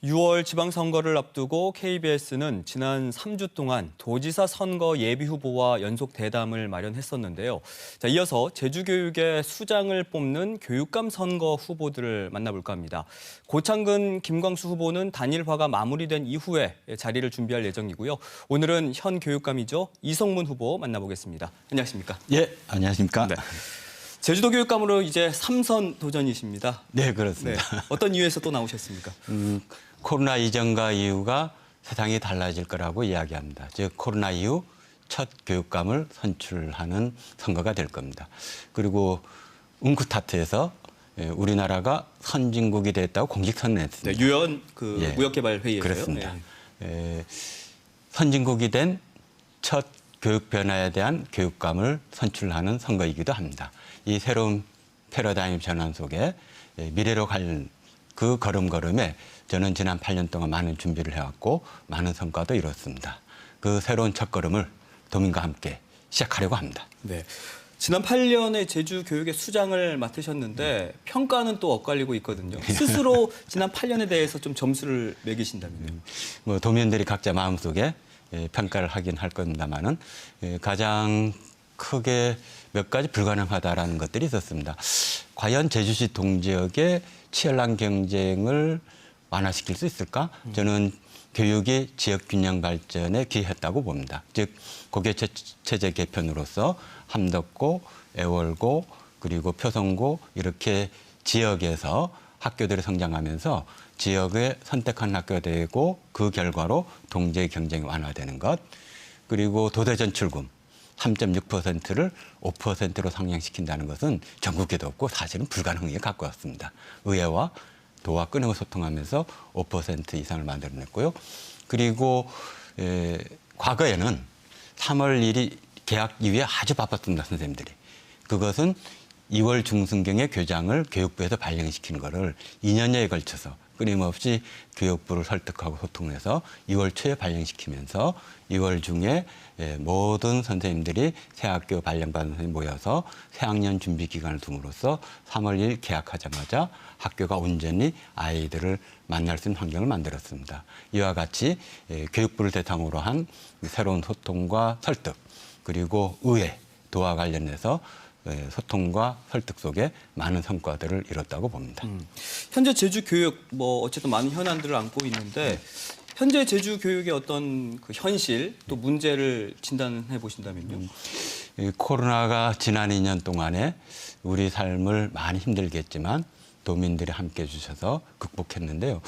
6월 지방선거를 앞두고 KBS는 지난 3주 동안 도지사 선거 예비 후보와 연속 대담을 마련했었는데요. 이어서 제주교육의 수장을 뽑는 교육감 선거 후보들을 만나볼까 합니다. 고창근, 김광수 후보는 단일화가 마무리된 이후에 자리를 준비할 예정이고요. 오늘은 현 교육감이죠. 이성문 후보 만나보겠습니다. 안녕하십니까? 예, 안녕하십니까? 네. 제주도 교육감으로 이제 3선 도전이십니다. 네, 그렇습니다. 네. 어떤 이유에서 또 나오셨습니까? 코로나 이전과 이후가 세상이 달라질 거라고 이야기합니다. 즉 코로나 이후 첫 교육감을 선출하는 선거가 될 겁니다. 그리고 웅크타트에서 우리나라가 선진국이 됐다고 공식 선언했습니다. 네, 유엔 예, 무역개발회의에서요. 그렇습니다. 네. 선진국이 된 첫 교육 변화에 대한 교육감을 선출하는 선거이기도 합니다. 이 새로운 패러다임 전환 속에 미래로 갈 그 걸음걸음에 저는 지난 8년 동안 많은 준비를 해왔고 많은 성과도 이뤘습니다. 그 새로운 첫걸음을 도민과 함께 시작하려고 합니다. 네. 지난 8년에 제주 교육의 수장을 맡으셨는데 평가는 또 엇갈리고 있거든요. 스스로 지난 8년에 대해서 좀 점수를 매기신다면요. 뭐 도민들이 각자 마음속에 평가를 하긴 할 겁니다만은 가장 크게 몇 가지 불가능하다라는 것들이 있었습니다. 과연 제주시 동지역의 치열한 경쟁을 완화시킬 수 있을까? 저는 교육이 지역 균형 발전에 기여했다고 봅니다. 즉 고교 체제 개편으로서 함덕고, 애월고, 그리고 표성고 이렇게 지역에서 학교들이 성장하면서 지역에 선택한 학교가 되고 그 결과로 동지의 경쟁이 완화되는 것, 그리고 도대전출금 3.6%를 5%로 상향시킨다는 것은 전국에도 없고 사실은 불가능에 가까웠습니다. 의회와 도와 끊임없이 소통하면서 5% 이상을 만들어냈고요. 그리고 과거에는 3월 1일 개학 이후에 아주 바빴습니다, 선생님들이. 그것은 2월 중순경에 교장을 교육부에서 발령시키는 것을 2년여에 걸쳐서 끊임없이 교육부를 설득하고 소통해서 2월 초에 발령시키면서 2월 중에 모든 선생님들이 새학교 발령받은 선생님이 모여서 새학년 준비 기간을 둠으로써 3월 1일 개학하자마자 학교가 온전히 아이들을 만날 수 있는 환경을 만들었습니다. 이와 같이 교육부를 대상으로 한 새로운 소통과 설득, 그리고 의회, 도와 관련해서 소통과 설득 속에 많은 성과들을 이뤘다고 봅니다. 현재 제주 교육 어쨌든 많은 현안들을 안고 있는데 현재 제주 교육의 어떤 그 현실 또 문제를 진단해 보신다면요. 코로나가 지난 2년 동안에 우리 삶을 많이 힘들게 했지만 도민들이 함께해 주셔서 극복했는데요.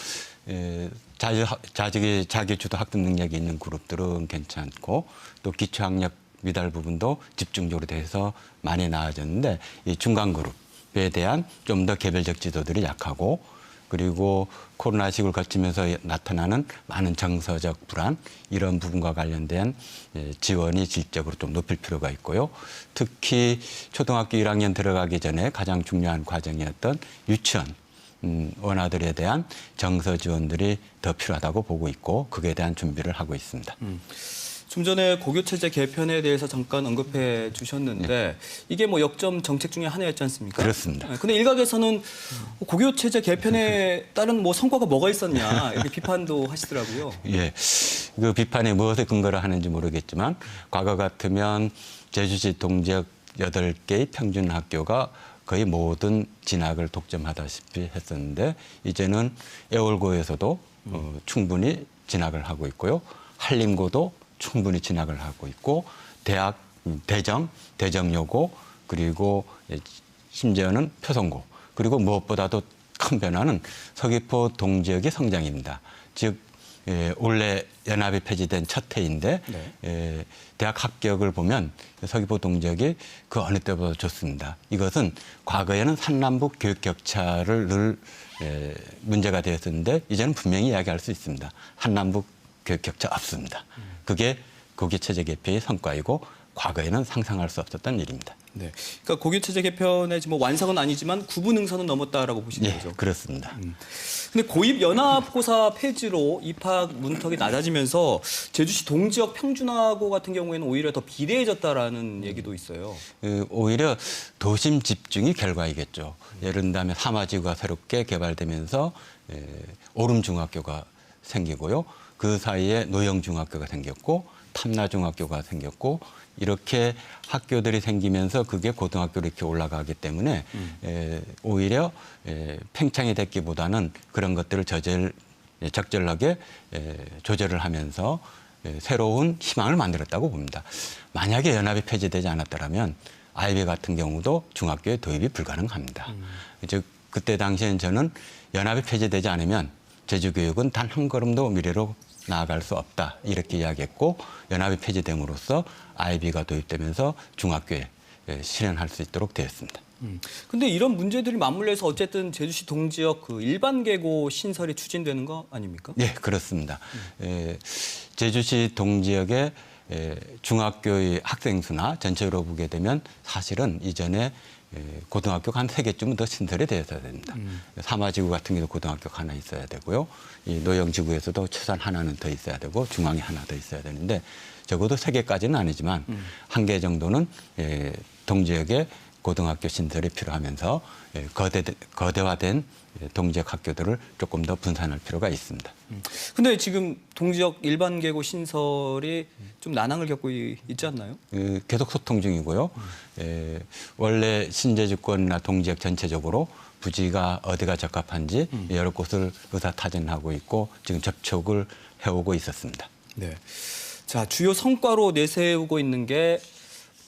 자기 주도 학습 능력이 있는 그룹들은 괜찮고 또 기초학력 미달 부분도 집중적으로 돼서 많이 나아졌는데 이 중간 그룹에 대한 좀 더 개별적 지도들이 약하고 그리고 코로나 시국을 거치면서 나타나는 많은 정서적 불안 이런 부분과 관련된 지원이 질적으로 좀 높일 필요가 있고요. 특히 초등학교 1학년 들어가기 전에 가장 중요한 과정이었던 유치원 원아들에 대한 정서 지원들이 더 필요하다고 보고 있고 그에 대한 준비를 하고 있습니다. 좀 전에 고교체제 개편에 대해서 잠깐 언급해 주셨는데 이게 역점 정책 중에 하나였지 않습니까? 그렇습니다. 근데 일각에서는 고교체제 개편에 따른 성과가 뭐가 있었냐 이렇게 비판도 하시더라고요. 예, 그 비판에 무엇에 근거를 하는지 모르겠지만 과거 같으면 제주시 동지역 8개의 평균 학교가 거의 모든 진학을 독점하다시피 했었는데 이제는 애월고에서도 충분히 진학을 하고 있고요. 한림고도 충분히 진학을 하고 있고 대학 대정여고 그리고 심지어는 표성고 그리고 무엇보다도 큰 변화는 서귀포 동지역의 성장입니다. 즉 올해 연합이 폐지된 첫 해인데 네. 대학 합격을 보면 서귀포 동지역이 그 어느 때보다 좋습니다. 이것은 과거에는 산남북 교육 격차를 늘 문제가 되었었는데 이제는 분명히 이야기할 수 있습니다. 한남북 교육 격차 없습니다. 그게 고교체제 개편의 성과이고 과거에는 상상할 수 없었던 일입니다. 네. 그러니까 고교체제 개편의 뭐 완성은 아니지만 구분 능선은 넘었다라고 보시는 예, 거죠. 그렇습니다. 근데 고입 연합고사 폐지로 입학 문턱이 낮아지면서 제주시 동지역 평준화고 같은 경우에는 오히려 더 비례해졌다라는 얘기도 있어요. 오히려 도심 집중이 결과이겠죠. 예를 들면 사마지구가 새롭게 개발되면서 오름중학교가 생기고요. 그 사이에 노영중학교가 생겼고 탐나중학교가 생겼고 이렇게 학교들이 생기면서 그게 고등학교로 이렇게 올라가기 때문에 오히려 팽창이 됐기보다는 그런 것들을 적절하게 조절을 하면서 새로운 희망을 만들었다고 봅니다. 만약에 연합이 폐지되지 않았더라면 아이비 같은 경우도 중학교에 도입이 불가능합니다. 즉 그때 당시엔 저는 연합이 폐지되지 않으면 제주교육은 단 한 걸음도 미래로 나아갈 수 없다 이렇게 이야기했고 연합이 폐지됨으로써 아이비가 도입되면서 중학교에 실현할 수 있도록 되었습니다. 근데 이런 문제들이 맞물려서 어쨌든 제주시 동지역 그 일반 계고 신설이 추진되는 거 아닙니까? 네, 그렇습니다. 제주시 동지역의 중학교의 학생 수나 전체로 보게 되면 사실은 이전에 고등학교가 한 3개쯤은 더 신설이 되어야 됩니다. 사마지구 같은 경우도 고등학교가 하나 있어야 되고요. 이 노영지구에서도 최소한 하나는 더 있어야 되고 중앙에 하나 더 있어야 되는데 적어도 3개까지는 아니지만 1개 정도는 동지역에 고등학교 신설이 필요하면서 거대화된 동지역 학교들을 조금 더 분산할 필요가 있습니다. 근데 지금 동지역 일반 계고 신설이 좀 난항을 겪고 있지 않나요? 계속 소통 중이고요. 원래 신제주권이나 동지역 전체적으로 부지가 어디가 적합한지 여러 곳을 의사타진하고 있고 지금 접촉을 해오고 있었습니다. 네. 자, 주요 성과로 내세우고 있는 게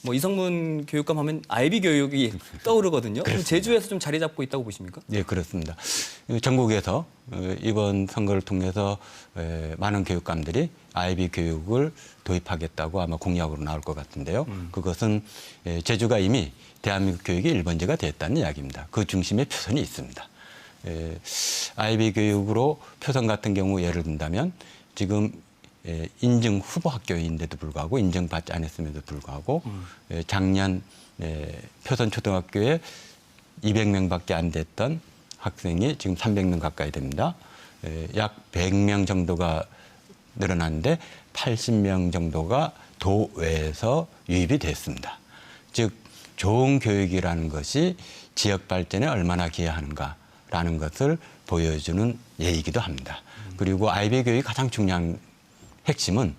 뭐 이성문 교육감 하면 아이비 교육이 떠오르거든요. 그럼 제주에서 좀 자리 잡고 있다고 보십니까? 네, 그렇습니다. 전국에서 이번 선거를 통해서 많은 교육감들이 아이비 교육을 도입하겠다고 아마 공약으로 나올 것 같은데요. 그것은 제주가 이미 대한민국 교육의 일번제가 됐다는 이야기입니다. 그 중심에 표선이 있습니다. 아이비 교육으로 표선 같은 경우 예를 든다면 지금 인증 후보 학교인데도 불구하고 인정받지 않았음에도 불구하고 작년 표선 초등학교에 200명밖에 안 됐던 학생이 지금 300명 가까이 됩니다. 약 100명 정도가 늘어났는데 80명 정도가 도외에서 유입이 됐습니다. 즉 좋은 교육이라는 것이 지역 발전에 얼마나 기여하는가라는 것을 보여주는 예이기도 합니다. 그리고 아이비 교육이 가장 중요한 핵심은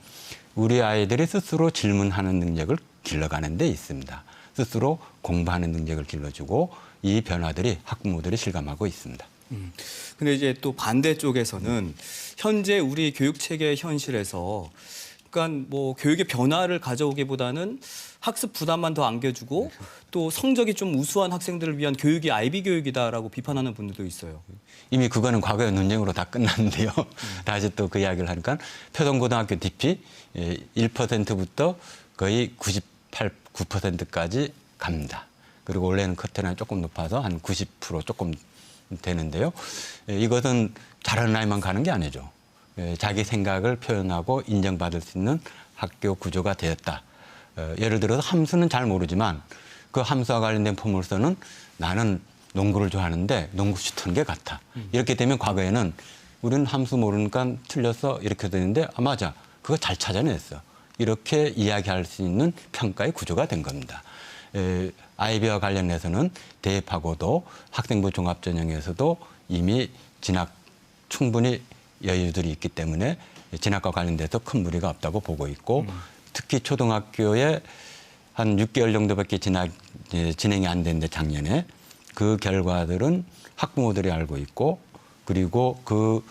우리 아이들이 스스로 질문하는 능력을 길러가는 데 있습니다. 스스로 공부하는 능력을 길러주고 이 변화들이 학부모들이 실감하고 있습니다. 근데 이제 또 반대쪽에서는 현재 우리 교육 체계 현실에서 그러니까 뭐 교육의 변화를 가져오기보다는 학습 부담만 더 안겨주고 또 성적이 좀 우수한 학생들을 위한 교육이 아이비 교육이다라고 비판하는 분들도 있어요. 이미 그거는 과거의 논쟁으로 다 끝났는데요. 다시 또 그 이야기를 하니까 표선고등학교 DP 1%부터 거의 98, 9%까지 갑니다. 그리고 원래는 커트는 조금 높아서 한 90% 조금 되는데요. 이것은 잘하는 아이만 가는 게 아니죠. 자기 생각을 표현하고 인정받을 수 있는 학교 구조가 되었다. 예를 들어서 함수는 잘 모르지만 그 함수와 관련된 포물선은 나는 농구를 좋아하는데 농구 슈트는 게 같아. 이렇게 되면 과거에는 우리는 함수 모르니까 틀렸어 이렇게 되는데 맞아. 그거 잘 찾아냈어. 이렇게 이야기할 수 있는 평가의 구조가 된 겁니다. 아이비와 관련해서는 대입하고도 학생부 종합전형에서도 이미 진학 충분히 여유들이 있기 때문에 진학과 관련돼서 큰 무리가 없다고 보고 있고 특히 초등학교에 한 6개월 정도밖에 진행이 안 됐는데 작년에 그 결과들은 학부모들이 알고 있고 그리고 그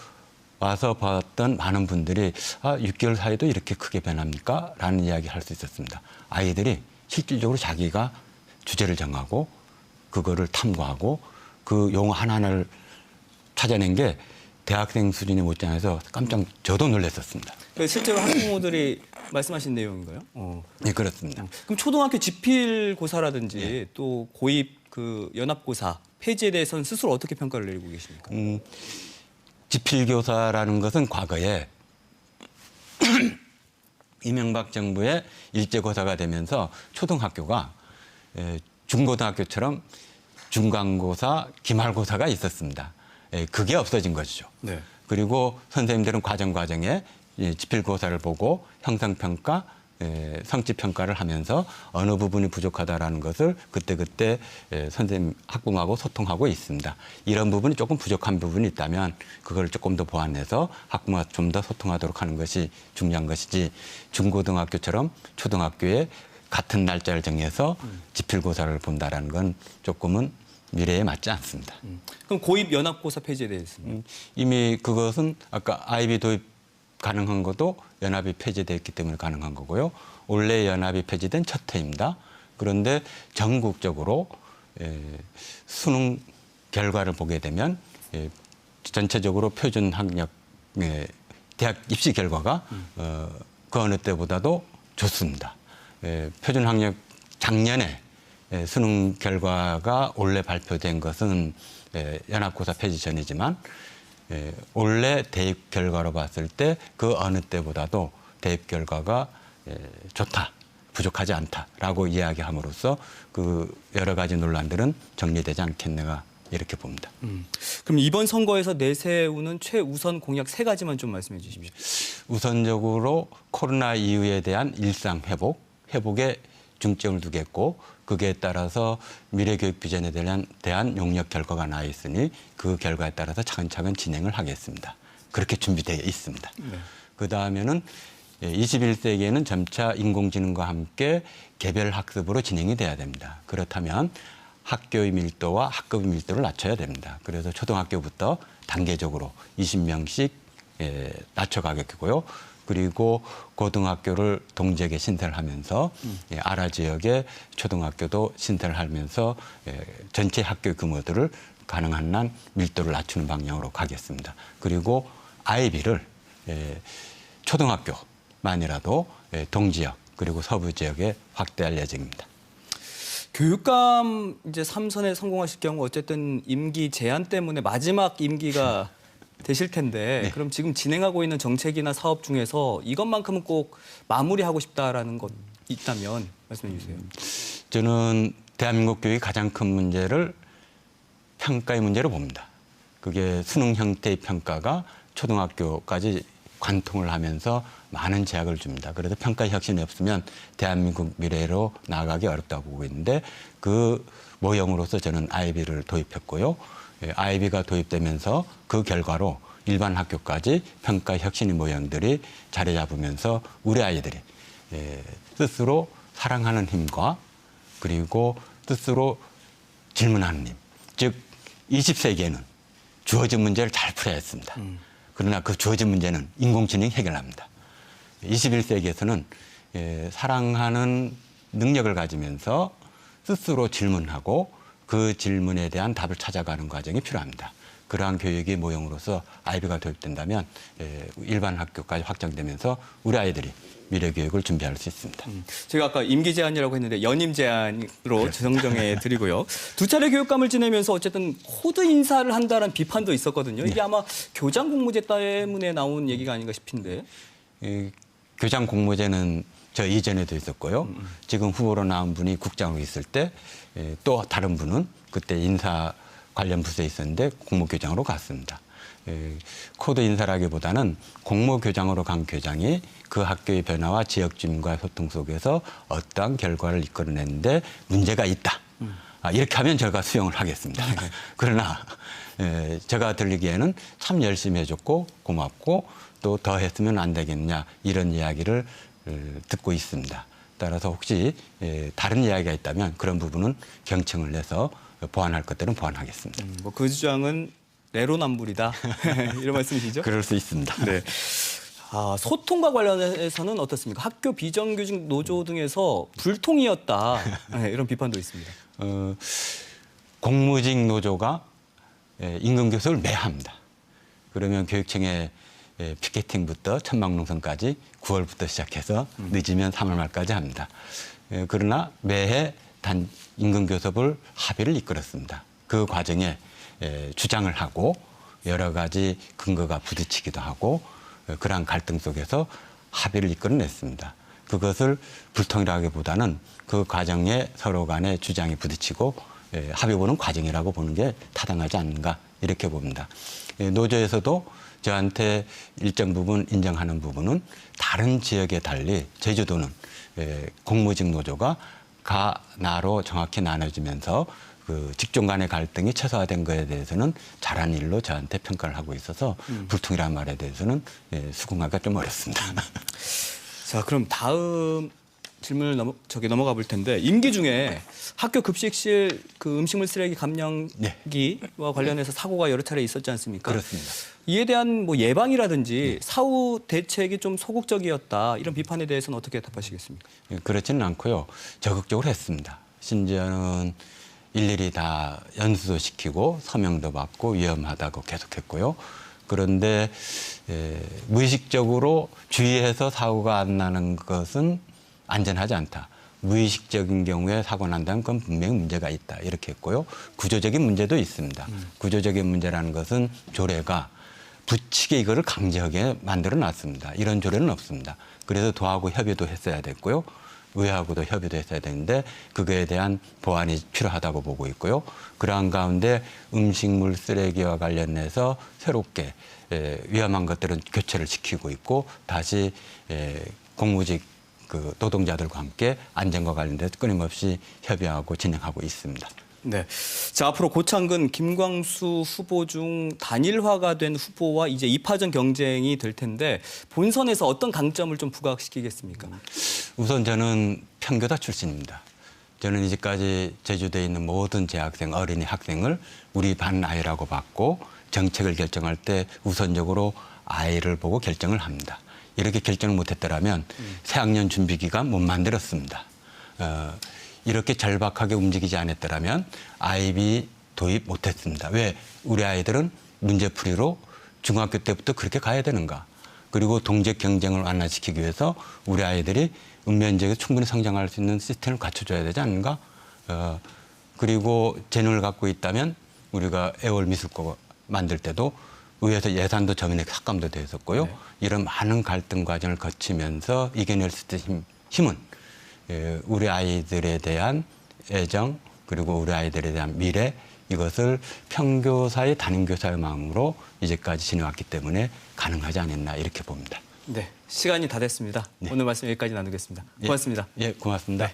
와서 봤던 많은 분들이 6개월 사이도 이렇게 크게 변합니까? 라는 이야기 할 수 있었습니다. 아이들이 실질적으로 자기가 주제를 정하고 그거를 탐구하고 그 용어 하나하나를 찾아낸 게 대학생 수준이 못지않아서 저도 놀랐었습니다. 실제로 학부모들이 말씀하신 내용인가요? 네, 그렇습니다. 그럼 초등학교 지필고사라든지 또 고입 그 연합고사 폐지에 대해서는 스스로 어떻게 평가를 내리고 계십니까? 지필교사라는 것은 과거에 이명박 정부의 일제고사가 되면서 초등학교가 중고등학교처럼 중간고사, 기말고사가 있었습니다. 그게 없어진 것이죠. 네. 그리고 선생님들은 과정에 지필고사를 보고 형성평가, 성취평가를 하면서 어느 부분이 부족하다라는 것을 그때그때 선생님, 학부모하고 소통하고 있습니다. 이런 부분이 조금 부족한 부분이 있다면 그걸 조금 더 보완해서 학부모가 좀 더 소통하도록 하는 것이 중요한 것이지 중고등학교처럼 초등학교에 같은 날짜를 정해서 지필고사를 본다라는 건 조금은 미래에 맞지 않습니다. 그럼 고입 연합고사 폐지에 대해서는? 이미 그것은 아까 아이비 도입 가능한 것도 연합이 폐지됐기 때문에 가능한 거고요. 원래 연합이 폐지된 첫 해입니다. 그런데 전국적으로 수능 결과를 보게 되면 전체적으로 표준 학력 대학 입시 결과가 그 어느 때보다도 좋습니다. 표준 학력 작년에 수능 결과가 원래 발표된 것은 연합고사 폐지 전이지만 원래 대입 결과로 봤을 때 그 어느 때보다도 대입 결과가 좋다, 부족하지 않다라고 이야기함으로써 그 여러 가지 논란들은 정리되지 않겠는가 이렇게 봅니다. 그럼 이번 선거에서 내세우는 최우선 공약 3가지만 좀 말씀해 주십시오. 우선적으로 코로나 이후에 대한 일상 회복에 중점을 두겠고 그에 따라서 미래교육 비전에 대한 용역 결과가 나와 있으니 그 결과에 따라서 차근차근 진행을 하겠습니다. 그렇게 준비되어 있습니다. 네. 그다음에는 21세기에는 점차 인공지능과 함께 개별 학습으로 진행이 돼야 됩니다. 그렇다면 학교의 밀도와 학급의 밀도를 낮춰야 됩니다. 그래서 초등학교부터 단계적으로 20명씩 낮춰가겠고요. 그리고 고등학교를 동지역에 신설을 하면서 아라 지역의 초등학교도 신설을 하면서 전체 학교 규모들을 가능한 한 밀도를 낮추는 방향으로 가겠습니다. 그리고 아이비를 초등학교만이라도 동지역 그리고 서부 지역에 확대할 예정입니다. 교육감 이제 3선에 성공하실 경우 어쨌든 임기 제한 때문에 마지막 임기가 되실 텐데 네. 그럼 지금 진행하고 있는 정책이나 사업 중에서 이것만큼은 꼭 마무리하고 싶다라는 것 있다면 말씀해 주세요. 저는 대한민국 교육의 가장 큰 문제를 평가의 문제로 봅니다. 그게 수능 형태의 평가가 초등학교까지 관통을 하면서 많은 제약을 줍니다. 그래서 평가 혁신이 없으면 대한민국 미래로 나아가기 어렵다고 보고 있는데 그 모형으로서 저는 아이비를 도입했고요. 아이비가 도입되면서 그 결과로 일반 학교까지 평가 혁신의 모형들이 자리 잡으면서 우리 아이들이 스스로 사랑하는 힘과 그리고 스스로 질문하는 힘, 즉 20세기에는 주어진 문제를 잘 풀어야 했습니다. 그러나 그 주어진 문제는 인공지능이 해결합니다. 21세기에서는 사랑하는 능력을 가지면서 스스로 질문하고 그 질문에 대한 답을 찾아가는 과정이 필요합니다. 그러한 교육의 모형으로서 아이비가 도입된다면 일반 학교까지 확장되면서 우리 아이들이 미래 교육을 준비할 수 있습니다. 제가 아까 임기 제한이라고 했는데 연임 제한으로 정정해 드리고요. 두 차례 교육감을 지내면서 어쨌든 코드 인사를 한다는 비판도 있었거든요. 이게 아마 교장 공모제 때문에 나온 얘기가 아닌가 싶은데. 교장 공모제는 저 이전에도 있었고요. 지금 후보로 나온 분이 국장으로 있을 때 또 다른 분은 그때 인사 관련 부서에 있었는데 공모교장으로 갔습니다. 코드 인사라기보다는 공모교장으로 간 교장이 그 학교의 변화와 지역 주민과의 소통 속에서 어떠한 결과를 이끌어내는데 문제가 있다. 이렇게 하면 제가 수용을 하겠습니다. 그러나 제가 들리기에는 참 열심히 해줬고 고맙고 또 더 했으면 안 되겠냐 이런 이야기를 듣고 있습니다. 따라서 혹시 다른 이야기가 있다면 그런 부분은 경청을 내서 보완할 것들은 보완하겠습니다. 뭐 그 주장은 내로남불이다 이런 말씀이시죠? 그럴 수 있습니다. 네. 소통과 관련해서는 어떻습니까? 학교 비정규직 노조 등에서 불통이었다 이런 비판도 있습니다. 공무직 노조가 임금 교섭을 매해 합니다. 그러면 교육청에 피켓팅부터 천막농성까지 9월부터 시작해서 늦으면 3월 말까지 합니다. 그러나 매해 임금 교섭을 합의를 이끌었습니다. 그 과정에 주장을 하고 여러 가지 근거가 부딪히기도 하고 그러한 갈등 속에서 합의를 이끌어냈습니다. 그것을 불통이라기보다는 그 과정에 서로 간에 주장이 부딪히고 합의 보는 과정이라고 보는 게 타당하지 않는가 이렇게 봅니다. 노조에서도 저한테 일정 부분 인정하는 부분은 다른 지역에 달리 제주도는 공무직 노조가 가, 나로 정확히 나눠지면서 그 직종 간의 갈등이 최소화된 것에 대해서는 잘한 일로 저한테 평가를 하고 있어서 불통이라는 말에 대해서는 수긍하기가 좀 어렵습니다. 자, 그럼 다음 질문을 넘어가 볼 텐데 임기 중에 학교 급식실 그 음식물 쓰레기 감량기와 관련해서 사고가 여러 차례 있었지 않습니까? 그렇습니다. 이에 대한 뭐 예방이라든지 사후 대책이 좀 소극적이었다 이런 비판에 대해서는 어떻게 답하시겠습니까? 그렇지는 않고요. 적극적으로 했습니다. 심지어는 일일이 다 연수도 시키고 서명도 받고 위험하다고 계속했고요. 그런데 무의식적으로 주의해서 사고가 안 나는 것은 안전하지 않다. 무의식적인 경우에 사고 난다면 그건 분명히 문제가 있다. 이렇게 했고요. 구조적인 문제도 있습니다. 구조적인 문제라는 것은 조례가 부칙에 이거를 강제하게 만들어 놨습니다. 이런 조례는 없습니다. 그래서 도하고 협의도 했어야 됐고요. 의회하고도 협의도 했어야 되는데 그거에 대한 보완이 필요하다고 보고 있고요. 그러한 가운데 음식물 쓰레기와 관련해서 새롭게 위험한 것들은 교체를 시키고 있고 다시 공무직 그 노동자들과 함께 안전과 관련돼서 끊임없이 협의하고 진행하고 있습니다. 네. 자, 앞으로 고창근 김광수 후보 중 단일화가 된 후보와 이제 2파전 경쟁이 될 텐데 본선에서 어떤 강점을 좀 부각시키겠습니까? 우선 저는 평교다 출신입니다. 저는 이제까지 제주도에 있는 모든 재학생, 어린이 학생을 우리 반 아이라고 봤고 정책을 결정할 때 우선적으로 아이를 보고 결정을 합니다. 이렇게 결정을 못했더라면 새학년 준비기간 못 만들었습니다. 이렇게 절박하게 움직이지 않았더라면 아이비 도입 못했습니다. 왜? 우리 아이들은 문제풀이로 중학교 때부터 그렇게 가야 되는가? 그리고 동적 경쟁을 완화시키기 위해서 우리 아이들이 읍면지역에서 충분히 성장할 수 있는 시스템을 갖춰줘야 되지 않는가? 그리고 재능을 갖고 있다면 우리가 애월 미술과 만들 때도 의회에서 예산도 저민에 삭감도 되어 있었고요. 네. 이런 많은 갈등 과정을 거치면서 이겨낼 수 있는 힘은 우리 아이들에 대한 애정 그리고 우리 아이들에 대한 미래 이것을 평교사의 담임교사의 마음으로 이제까지 지내왔기 때문에 가능하지 않았나 이렇게 봅니다. 네, 시간이 다 됐습니다. 네. 오늘 말씀 여기까지 나누겠습니다. 고맙습니다. 예, 고맙습니다. 네.